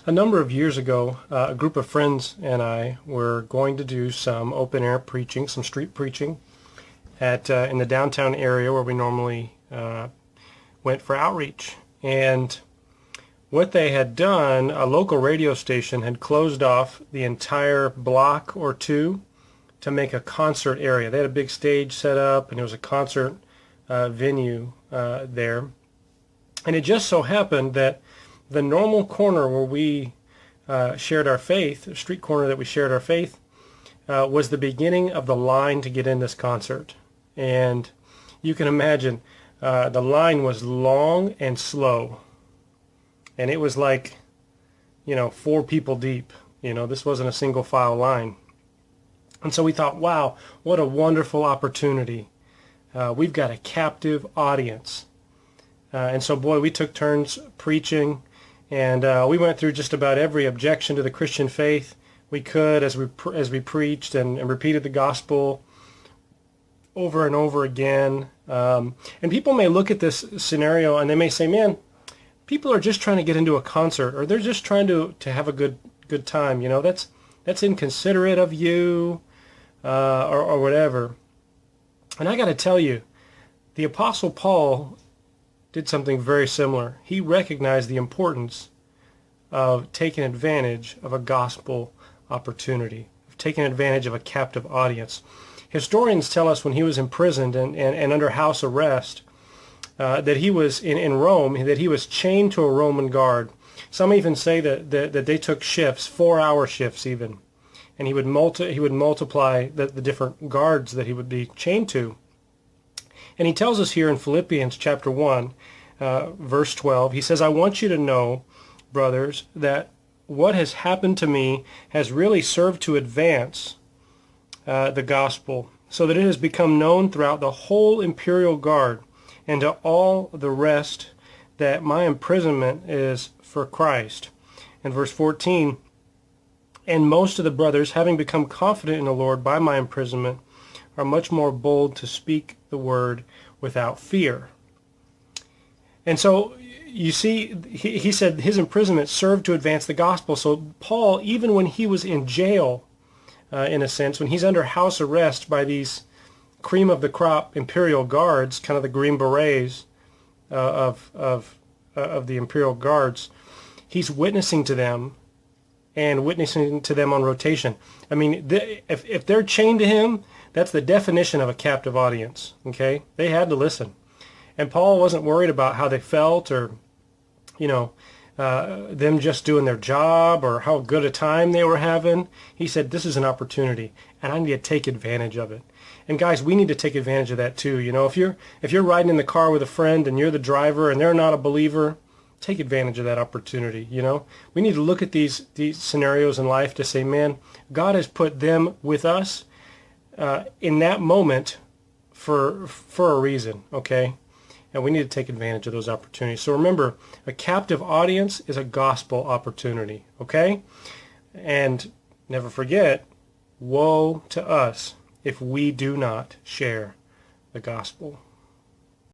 A number of years ago, a group of friends and I were going to do some open-air preaching, some street preaching in the downtown area where we normally went for outreach. And what they had done, a local radio station had closed off the entire block or two to make a concert area. They had a big stage set up, and there was a concert venue there. And it just so happened that the normal corner where we shared our faith, the street corner that we shared our faith, was the beginning of the line to get in this concert. And you can imagine the line was long and slow. And it was like, 4 people deep. This wasn't a single file line. And so we thought, wow, what a wonderful opportunity. We've got a captive audience. And so, boy, we took turns preaching. And we went through just about every objection to the Christian faith we could as we preached and repeated the gospel over and over again. And people may look at this scenario and they may say, man, people are just trying to get into a concert, or they're just trying to have a good time. That's inconsiderate of you, or whatever. And I got to tell you, the Apostle Paul did something very similar. He recognized the importance of taking advantage of a gospel opportunity, of taking advantage of a captive audience. Historians tell us when he was imprisoned and under house arrest, that he was in Rome, that he was chained to a Roman guard. Some even say that they took shifts, 4-hour shifts even, and he would multiply the different guards that he would be chained to. And he tells us here in Philippians chapter 1, verse 12, he says, I want you to know, brothers, that what has happened to me has really served to advance the gospel, so that it has become known throughout the whole imperial guard and to all the rest that my imprisonment is for Christ. And verse 14, and most of the brothers, having become confident in the Lord by my imprisonment, are much more bold to speak the word without fear. And so you see, he said his imprisonment served to advance the gospel. So Paul, even when he was in jail, in a sense, when he's under house arrest by these cream of the crop imperial guards, kind of the Green Berets of the imperial guards, he's witnessing to them and witnessing to them on rotation. I mean, if they're chained to him, that's the definition of a captive audience, okay? They had to listen. And Paul wasn't worried about how they felt or, them just doing their job or how good a time they were having. He said, this is an opportunity, and I need to take advantage of it. And guys, we need to take advantage of that too. If you're riding in the car with a friend and you're the driver and they're not a believer, take advantage of that opportunity. We need to look at these scenarios in life to say, man, God has put them with us in that moment for a reason, okay? And we need to take advantage of those opportunities. So remember, a captive audience is a gospel opportunity, okay? And never forget, woe to us if we do not share the gospel.